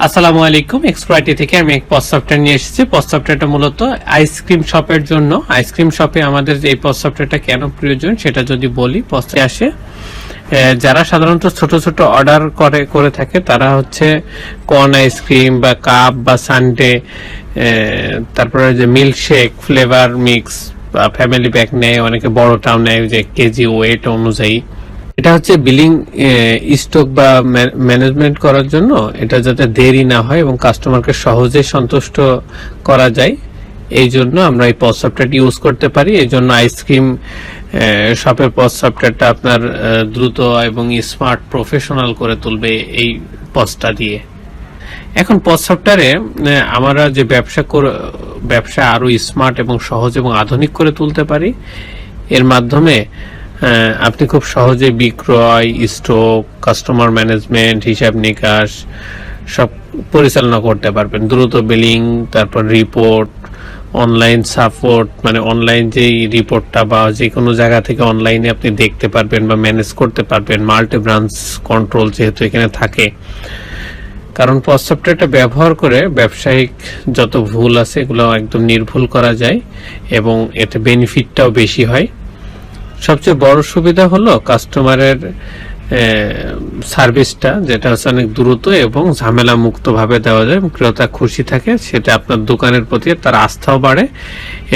আসসালামু আলাইকুম। এক্সপ্লয়েটি থেকে আমি এক পজ সফটওয়্যার নিয়ে এসেছি। পজ সফটওয়্যারটা মূলত আইসক্রিম শপের জন্য। আইসক্রিম শপে আমাদের এই পজ সফটওয়্যারটা কেন প্রয়োজন সেটা যদি বলি, পজে আসে যারা সাধারণত ছোট ছোট অর্ডার করে থাকে তারা হচ্ছে কর্ন আইসক্রিম বা কাপ বা সানডে, তারপরে যে মিল্কশেক, ফ্লেভার মিক্স বা ফ্যামিলি প্যাক নেয়, অনেকে বড়টাও নেয় যে কেজি ওয়েট অনুযায়ী। এটা হচ্ছে বিলিং স্টক বা ম্যানেজমেন্ট করার জন্য, এটা যাতে দেরি না হয় এবং কাস্টমারকে সহজে সন্তুষ্ট করা যায়, এই জন্য আমরা এই পজ সফটওয়্যারটি ইউজ করতে পারি। এই জন্য আইসক্রিম শপের পজ সফটওয়্যারটা আপনার দ্রুত এবং স্মার্ট প্রফেশনাল করে তুলবে এই পজটা দিয়ে। এখন পজ সফটওয়্যারে আমরা যে ব্যবসা আরো স্মার্ট এবং সহজ এবং আধুনিক করে তুলতে পারি। এর মাধ্যমে আপনি খুব সহজে বিক্রয়, স্টক, কাস্টমার ম্যানেজমেন্ট, হিসাব নিকাশ সব পরিচালনা করতে পারবেন। দ্রুত বিলিং, তারপর রিপোর্ট, অনলাইন সাপোর্ট, মানে অনলাইন যেই রিপোর্টটা বা যে কোনো জায়গা থেকে অনলাইনে আপনি দেখতে পারবেন বা ম্যানেজ করতে পারবেন। মাল্টি ব্রাঞ্চ কন্ট্রোল যেহেতু এখানে থাকে, কারণ পজ সফটওয়্যারটা ব্যবহার করে ব্যবসায়িক যত ভুল আছে এগুলো একদম নির্ভুল করা যায় এবং এতে বেনিফিটটাও বেশি হয়। সবচেয়ে বড় সুবিধা হলো কাস্টমারের সার্ভিসটা, যেটা হচ্ছে অনেক দ্রুত এবং ঝামেলা মুক্ত ভাবে দেওয়া যায় এবং ক্রেতা খুশি থাকে। সেটা আপনার দোকানের প্রতি তার আস্থাও বাড়ে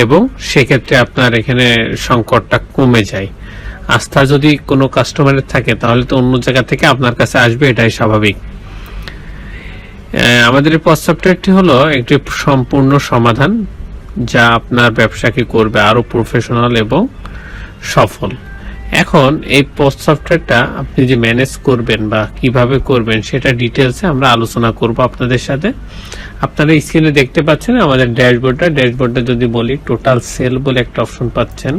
এবং সেক্ষেত্রে আপনার এখানে সংকটটা কমে যায়। আস্থা যদি কোনো কাস্টমারের থাকে তাহলে তো অন্য জায়গা থেকে আপনার কাছে আসবে, এটাই স্বাভাবিক। আমাদের এই পজ সফটওয়্যারটি হলো একটি সম্পূর্ণ সমাধান যা আপনার ব্যবসাকে করবে আরো প্রফেশনাল এবং সফল। এখন এই পজ সফটওয়্যারটা আপনি যে ম্যানেজ করবেন বা কিভাবে করবেন সেটা ডিটেলসে আমরা আলোচনা করব আপনাদের সাথে। আপনারা স্ক্রিনে দেখতে পাচ্ছেন আমাদের ড্যাশবোর্ডটা যদি বলি, টোটাল সেল বলে একটা অপশন পাচ্ছেন,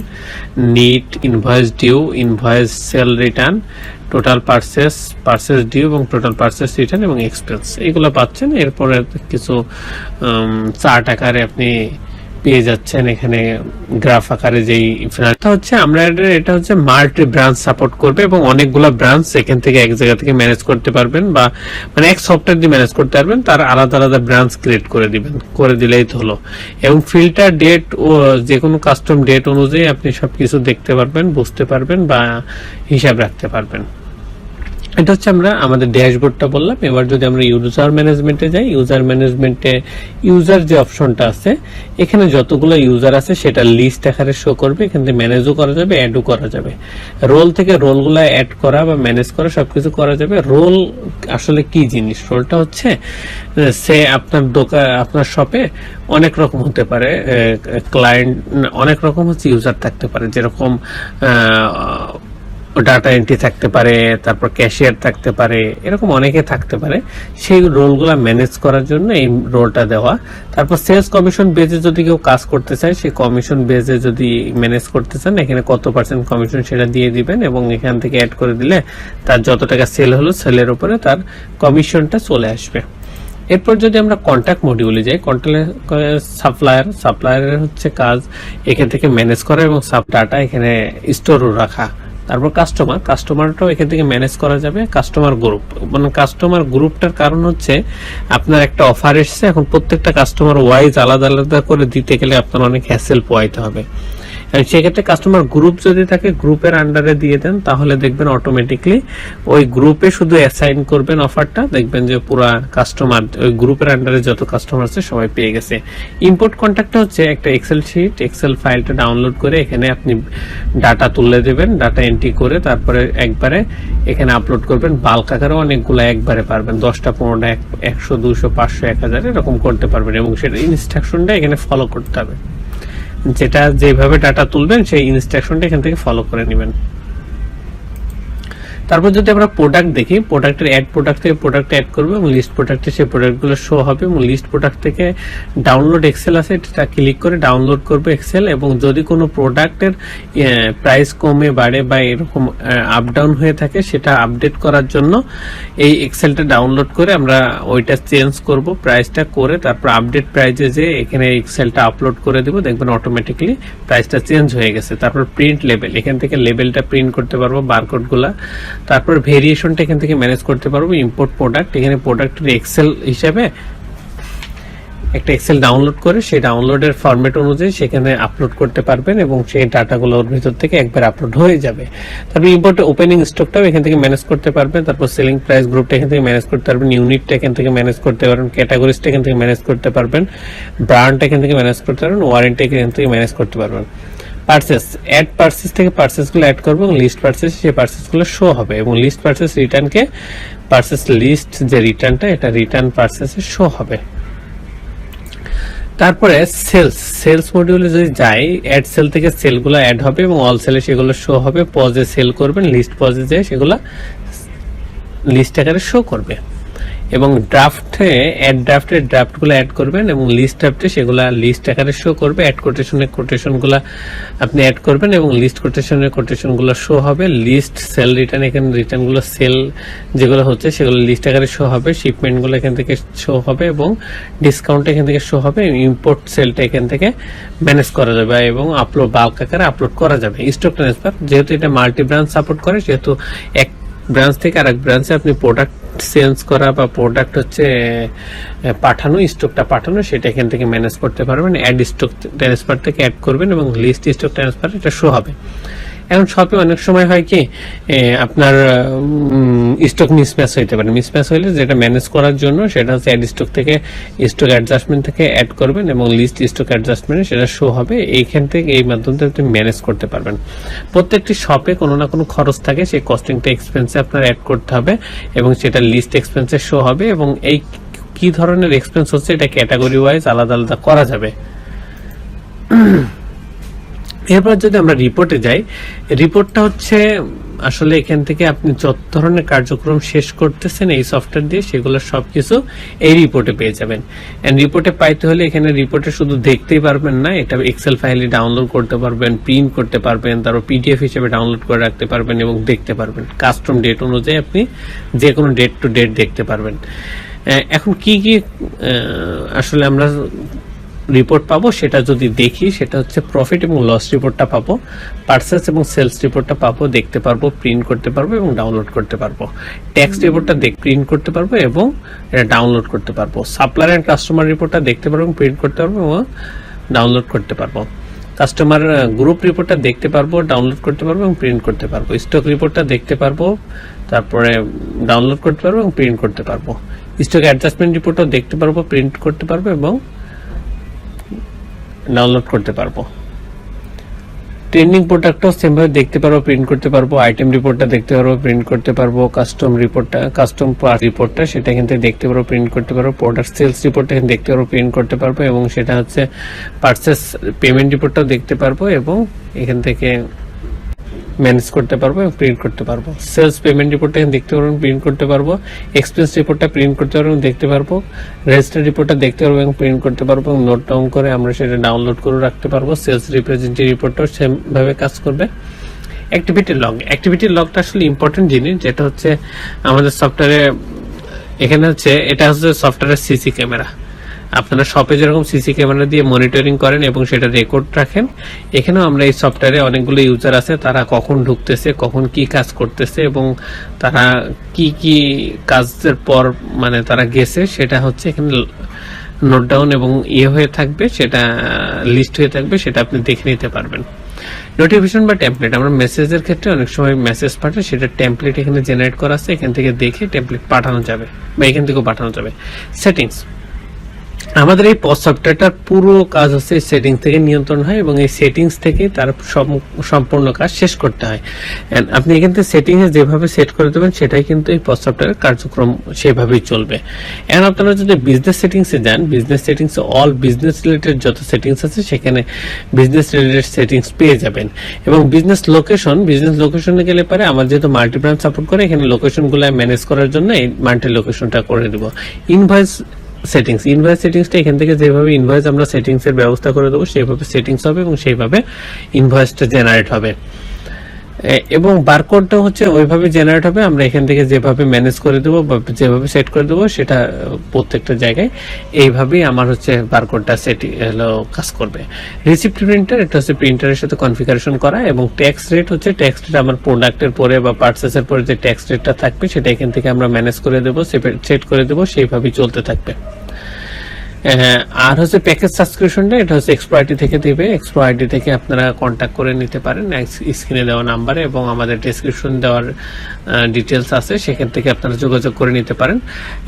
net, invoice due, invoice sale return, total purchase due এবং টোটাল পারচেস রিটার্ন এবং এক্সপেন্স, এগুলো পাচ্ছেন। এরপরে কিছু চার্ট আকারে আপনি পেয়ে যাচ্ছেন এখানে গ্রাফ আকারে। যেই হচ্ছে আমরা এটা হচ্ছে মাল্টি ব্রাঞ্চ সাপোর্ট করবে এবং অনেকগুলো ব্রাঞ্চ এখান থেকে এক জায়গা থেকে ম্যানেজ করতে পারবেন বা মানে এক সফটওয়্যার দিয়ে ম্যানেজ করতে পারবেন। তার আলাদা আলাদা ব্রাঞ্চ ক্রিয়েট করে দিলেই তো হলো। এবং ফিল্টার ডেট ও যে কোনো কাস্টম ডেট অনুযায়ী আপনি সবকিছু দেখতে পারবেন, বুঝতে পারবেন বা হিসাব রাখতে পারবেন। এটা হচ্ছে আমরা আমাদের ড্যাশবোর্ডটা বললাম। এবার যদি আমরা ইউজার ম্যানেজমেন্টে যাই, ইউজার ম্যানেজমেন্টে ইউজার যে অপশনটা আছে, এখানে যতগুলো ইউজার আছে সেটা লিস্ট আকারে শো করবে। এখান থেকে ম্যানেজও করা যাবে, অ্যাডও করা যাবে। রোল থেকে রোলগুলো অ্যাড করা বা ম্যানেজ করা সবকিছু করা যাবে। রোল আসলে কি জিনিস? রোলটা হচ্ছে সে আপনার দোকান, আপনার শপে অনেক রকম হতে পারে, ক্লায়েন্ট অনেক রকম হচ্ছে ইউজার থাকতে পারে, যেরকম ডাটা এন্ট্রি থাকতে পারে, তারপর ক্যাশিয়ার থাকতে পারে, এরকম অনেকে থাকতে পারে। সেই রোলগুলা ম্যানেজ করার জন্য এই রোলটা দেওয়া। তারপর সেলস কমিশন বেজে যদি কেউ কাজ করতে চায়, সেই কমিশন বেজে যদি ম্যানেজ করতে চান, এখানে কত % কমিশন সেটা দিয়ে দিবেন এবং এখান থেকে অ্যাড করে দিলে তার যত টাকা সেল হলো সেলের উপরে তার কমিশনটা চলে আসবে। এরপর যদি আমরা কন্ট্যাক্ট মডিউলে যাই, সাপ্লায়ারের হচ্ছে কাজ এখান থেকে ম্যানেজ করা এবং সাব ডাটা এখানে স্টোর রাখা। তারপর কাস্টমারটাও এখান থেকে ম্যানেজ করা যাবে। কাস্টমার গ্রুপ, মানে কাস্টমার গ্রুপটার কারণ হচ্ছে আপনার একটা অফার এসছে, এখন প্রত্যেকটা কাস্টমার ওয়াইজ আলাদা আলাদা করে দিতে গেলে আপনার অনেক হ্যাসেল পোয়াইতে হবে। সেক্ষেত্রে কাস্টমার গ্রুপ যদি থাকে, গ্রুপের আন্ডারে দিয়ে দেন, তাহলে দেখবেন অটোমেটিকলি ওই গ্রুপে শুধু অ্যাসাইন করবেন অফারটা, দেখবেন যে পুরা কাস্টমার ওই গ্রুপের আন্ডারে যত কাস্টমার আছে সবাই পেয়ে গেছে। ইম্পোর্ট কন্ট্যাক্টটা হচ্ছে একটা এক্সেল ফাইলটা ডাউনলোড করে এখানে আপনি ডাটা তুলে দেবেন, ডাটা এন্ট্রি করে তারপরে একবারে এখানে আপলোড করবেন। বাল্ক আকারে অনেকগুলো একবারে পারবেন, 10টা 15টা 100 200 500 1000 এরকম করতে পারবেন এবং সেটা ইনস্ট্রাকশনটা এখানে ফলো করতে হবে। যেটা যেভাবে ডাটা তুলবেন সেই ইনস্ট্রাকশনটা এখান থেকে ফলো করে নেবেন। তারপর যদি আমরা প্রোডাক্ট দেখি, প্রোডাক্টের অ্যাড প্রোডাক্ট থেকে প্রোডাক্ট অ্যাড করবো এবং লিস্ট প্রোডাক্টে সেই প্রোডাক্টগুলো শো হবে এবং লিস্ট প্রোডাক্ট থেকে ডাউনলোড এক্সেল আছে, এটা ক্লিক করে ডাউনলোড করবে এক্সেল। এবং যদি কোনো প্রোডাক্টের প্রাইস কমে বাড়ে বা এরকম আপ ডাউন হয়ে থাকে, সেটা আপডেট করার জন্য এই এক্সেলটা ডাউনলোড করে আমরা ওইটা চেঞ্জ করব, প্রাইসটা করে তারপর আপডেট প্রাইসে যে এখানে এক্সেলটা আপলোড করে দেবো, দেখবেন অটোমেটিকলি প্রাইসটা চেঞ্জ হয়ে গেছে। তারপর প্রিন্ট লেবেল, এখান থেকে লেবেলটা প্রিন্ট করতে পারবো, বারকোডগুলা তারপর ভেরিয়েশনটা এখান থেকে ম্যানেজ করতে পারবো। ইম্পোর্ট প্রোডাক্ট, এখানে প্রোডাক্টের এক্সেল হিসাবে একটা এক্সেল ডাউনলোড করে সেই ডাউনলোডের ফরম্যাট অনুযায়ী সেখানে আপলোড করতে পারবেন এবং সেই ডাটাগুলো ওর ভিতর থেকে একবার আপলোড হয়ে যাবে। তারপর ইম্পোর্ট ওপেনিং স্টকটাও এখান থেকে ম্যানেজ করতে পারবেন। তারপর সেলিং প্রাইস গ্রুপটা এখান থেকে ম্যানেজ করতে পারবেন, ইউনিটটা এখান থেকে ম্যানেজ করতে পারবেন, ক্যাটাগরিজটা এখান থেকে ম্যানেজ করতে পারবেন, ব্র্যান্ডটা এখান থেকে ম্যানেজ করতে পারবেন, ওয়ারেন্টি এখান থেকে ম্যানেজ করতে পারবেন। পার্সেস, অ্যাড পার্সেস থেকে পার্সেসগুলো অ্যাড করবো এবং লিস্ট পার্সেস সেই পার্সেসগুলো শো হবে এবং লিস্ট পার্সেস রিটার্নকে পার্সেস লিস্ট যে রিটার্নটা এটা রিটার্ন পার্সেসে শো হবে। তারপরে সেলস মডিউলে যদি যাই, অ্যাড সেল থেকে সেলগুলো অ্যাড হবে এবং অল সেলে সেগুলো শো হবে। পজে সেল করবেন, লিস্ট পজে যায় সেগুলো লিস্ট আকারে শো করবে এবং ড্রাফটে ড্রাফটগুলো অ্যাড করবেন এবং লিস্ট ড্রাফটে সেগুলো লিস্ট আকারে শো করবে। অ্যাড কোটেশনগুলো আপনি অ্যাড করবেন এবং লিস্ট কোটেশনগুলো শো হবে। লিস্ট সেল রিটার্ন, এখানে রিটার্নগুলো সেল যেগুলো হচ্ছে সেগুলো লিস্ট আকারে শো হবে। শিপমেন্টগুলো এখান থেকে শো হবে এবং ডিসকাউন্ট এখান থেকে শো হবে। ইম্পোর্ট সেলটা এখান থেকে ম্যানেজ করা যাবে এবং আপলোড বাল্ক আকারে আপলোড করা যাবে। স্টক ট্রান্সফার, যেহেতু এটা মাল্টি ব্রাঞ্চ সাপোর্ট করে, যেহেতু এক ব্রাঞ্চ থেকে আরেক ব্রাঞ্চে আপনি প্রোডাক্ট চেঞ্জ করা বা প্রোডাক্ট হচ্ছে পাঠানো, স্টকটা পাঠানো, সেটা এখান থেকে ম্যানেজ করতে পারবেন। অ্যাড স্টক ট্রান্সফার থেকে অ্যাড করবেন এবং লিস্ট স্টক ট্রান্সফার এটা শো হবে। এখন শপে অনেক সময় হয় কি আপনার স্টক মিসম্যাচ হইতে পারে। মিসম্যাচ হইলে যেটা ম্যানেজ করার জন্য সেটা হচ্ছে অ্যাড স্টক থেকে স্টক অ্যাডজাস্টমেন্ট থেকে অ্যাড করবেন এবং লিস্ট স্টক অ্যাডজাস্টমেন্টে সেটা শো হবে। এইখান থেকে এই মাধ্যমে আপনি ম্যানেজ করতে পারবেন। প্রত্যেকটি শপে কোনো না কোনো খরচ থাকে, সেই কস্টিংটা এক্সপেন্সে আপনার অ্যাড করতে হবে এবং সেটা লিস্ট এক্সপেন্সে শো হবে এবং এই কি ধরনের এক্সপেন্স হচ্ছে এটা ক্যাটাগরি ওয়াইজ আলাদা আলাদা করা যাবে। এরপর যদি আমরা রিপোর্টে যাই, রিপোর্টটা হচ্ছে আসলে এখান থেকে আপনি যত ধরনের কার্যক্রম শেষ করতেছেন এই সফটওয়্যার দিয়ে সেগুলো সবকিছু এই রিপোর্টে পেয়ে যাবেন। এন্ড রিপোর্টে পাইতে হলে এখানে রিপোর্টে শুধু দেখতেই পারবেন না, এটা এক্সেল ফাইলে ডাউনলোড করতে পারবেন, প্রিন্ট করতে পারবেন, তারপর পিডিএফ হিসেবে ডাউনলোড করে রাখতে পারবেন এবং দেখতে পারবেন। কাস্টম ডেট অনুযায়ী আপনি যে কোনো ডেট টু ডেট দেখতে পারবেন। এখন কি কি আসলে আমরা রিপোর্ট পাবো সেটা যদি দেখি, সেটা হচ্ছে প্রফিট এবং লস রিপোর্টটা পাবো, পার্সেস এবং সেলস রিপোর্টটা পাবো, দেখতে পারবো, প্রিন্ট করতে পারবো এবং ডাউনলোড করতে পারবো। ট্যাক্স রিপোর্টটা প্রিন্ট করতে পারবো এবং এটা ডাউনলোড করতে পারবো। সাপ্লায়ার এন্ড কাস্টমার রিপোর্টটা দেখতে পারবো, প্রিন্ট করতে পারবো এবং ডাউনলোড করতে পারবো। কাস্টমার গ্রুপ রিপোর্টটা দেখতে পারবো, ডাউনলোড করতে পারবো এবং প্রিন্ট করতে পারবো। স্টক রিপোর্টটা দেখতে পারবো, তারপরে ডাউনলোড করতে পারবো এবং প্রিন্ট করতে পারবো। স্টক অ্যাডজাস্টমেন্ট রিপোর্টও দেখতে পারবো, প্রিন্ট করতে পারবো এবং ডাউনলোড করতে পারবো। ট্রেন্ডিং প্রোডাক্টও সেম ভাবে দেখতে পারবো, প্রিন্ট করতে পারবো। আইটেম রিপোর্টটা দেখতে পারবো, প্রিন্ট করতে পারবো। কাস্টম রিপোর্টটা সেটা এখান থেকে দেখতে পারবো, প্রিন্ট করতে পারবো। প্রোডাক্ট সেলস রিপোর্টটা এখানে দেখতে পারবো, প্রিন্ট করতে পারবো এবং সেটা হচ্ছে পারচেস পেমেন্ট রিপোর্টটাও দেখতে পারবো এবং এখান থেকে ম্যানেজ করতে পারবো এবং প্রিন্ট করতে পারবো। সেলস পেমেন্ট রিপোর্টটা দেখতে পারবো, প্রিন্ট করতে পারবো। এক্সপেন্স রিপোর্টটা প্রিন্ট করতে পারবো, দেখতে পারবো। রেজিস্টার রিপোর্টটা দেখতে পারবো এবং প্রিন্ট করতে পারবো এবং নোট ডাউন করে আমরা সেটা ডাউনলোড করে রাখতে পারবো। সেলস রিপ্রেজেন্টেটিভ রিপোর্টটাও সেম ভাবে কাজ করবে। অ্যাক্টিভিটি লগটা আসলে ইম্পর্টেন্ট জিনিস, যেটা হচ্ছে আমাদের সফটওয়্যারে এখানে হচ্ছে এটা হচ্ছে সফটওয়্যারের সিসি ক্যামেরা। আপনারা শপে যেরকম সিসি ক্যামেরা দিয়ে মনিটরিং করেন এবং সেটা রেকর্ড রাখেন, এখানেও আমরা এই সফটওয়্যারে অনেকগুলো ইউজার আছে, তারা কখন ঢুকতেছে, কখন কি কাজ করতেছে এবং তারা কি কি কাজের পর মানে তারা গেছে সেটা হচ্ছে এখানে নোট ডাউন এবং হয়ে থাকবে, সেটা লিস্ট হয়ে থাকবে, সেটা আপনি দেখে নিতে পারবেন। নোটিফিকেশন বা টেমপ্লেট, আমরা মেসেজের ক্ষেত্রে অনেক সময় মেসেজ পাঠাই, সেটা টেমপ্লেট এখানে জেনারেট করা আছে, এখান থেকে দেখে টেমপ্লেট পাঠানো যাবে বা এখান থেকেও পাঠানো যাবে। সেটিংস, আমাদের এই পজ সফটওয়্যারটার পুরো কাজ হচ্ছে সেটিংস থেকে নিয়ন্ত্রণ হয় এবং এই সেটিংস থেকে তার সম্পূর্ণ কাজ শেষ করতে হয়। আপনি এখান থেকে সেটিংস যেভাবে সেট করে দেবেন সেটাই কিন্তু এই পজ সফটওয়্যারের কার্যক্রম সেভাবেই চলবে। এখন আপনারা যদি বিজনেস সেটিংসে যান, business settings all business related যত সেটিংস আছে সেখানে বিজনেস রিলেটেড সেটিংস পেয়ে যাবেন এবং বিজনেস লোকেশনে গেলে পরে আমার যেহেতু মাল্টি ব্রাঞ্চ সাপোর্ট করে, এখানে লোকেশনগুলো ম্যানেজ করার জন্য এই মাল্টি লোকেশনটা করে দেব। ইনভয়েস সেটিংসটা এখান থেকে যেভাবে ইনভয়েস আমরা সেটিংস এর ব্যবস্থা করে দেবো সেইভাবে সেটিংস হবে এবং সেইভাবে ইনভয়েসটা জেনারেট হবে। এবং বারকোডটা হচ্ছে ওইভাবে জেনারেট হবে, আমরা এখান থেকে যেভাবে ম্যানেজ করে দেবো বা যেভাবে সেট করে দেবো সেটা প্রত্যেকটা জায়গায় এইভাবেই আমার হচ্ছে বারকোডটা সেট কাজ করবে। রিসিপ্ট প্রিন্টার, এটা হচ্ছে প্রিন্টারের সাথে কনফিগারেশন করা, এবং ট্যাক্স রেট হচ্ছে ট্যাক্স রেট আমার প্রোডাক্টের পরে বা পারচেসের পরে যে ট্যাক্স রেটটা থাকবে সেটা এখান থেকে আমরা ম্যানেজ করে দেবো, সেট করে দেবো, সেইভাবেই চলতে থাকবে। আর হচ্ছে প্যাকেজ সাবস্ক্রিপশনটা, এটা হচ্ছে এক্সপ্রো আইডি থেকে দিবে। এক্সপ্রো আইডি থেকে আপনারা কন্ট্যাক্ট করে নিতে পারেন স্ক্রিনে দেওয়া নাম্বারে, এবং আমাদের ডেসক্রিপশন দেওয়ার ডিটেলস আছে, সেখান থেকে আপনারা যোগাযোগ করে নিতে পারেন।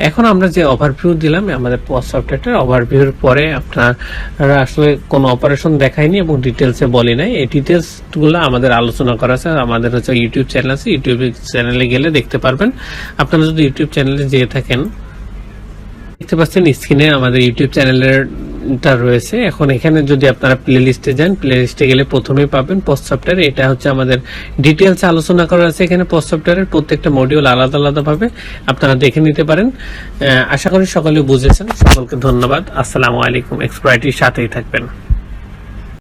এখন আমরা যে ওভারভিউ দিলাম আমাদের পজ সফটওয়্যারটার, ওভারভিউর পরে আপনারা আসলে কোনো অপারেশন দেখায়নি এবং ডিটেলসে বলি নাই, এই ডিটেলসগুলো আমাদের আলোচনা করা আছে। আমাদের হচ্ছে ইউটিউব চ্যানেল আছে, ইউটিউব চ্যানেলে গেলে দেখতে পারবেন। আপনারা যদি ইউটিউব চ্যানেলে যেয়ে থাকেন, দেখতে পাচ্ছেন স্ক্রিনে আমাদের ইউটিউব চ্যানেলটা রয়েছে। এখন এখানে যদি আপনারা প্লে লিস্টে যান, প্লে লিস্টে গেলে প্রথমেই পাবেন পজ সফটওয়্যার। এটা হচ্ছে আমাদের ডিটেলস আলোচনা করা আছে এখানে। পজ সফটওয়্যারের প্রত্যেকটা মডিউল আলাদা আলাদা ভাবে আপনারা দেখে নিতে পারেন। আশা করি সকলে বুঝেছেন। সকলকে ধন্যবাদ। আসসালামু আলাইকুম। এক্সপ্রো আইটির সাথেই থাকবেন।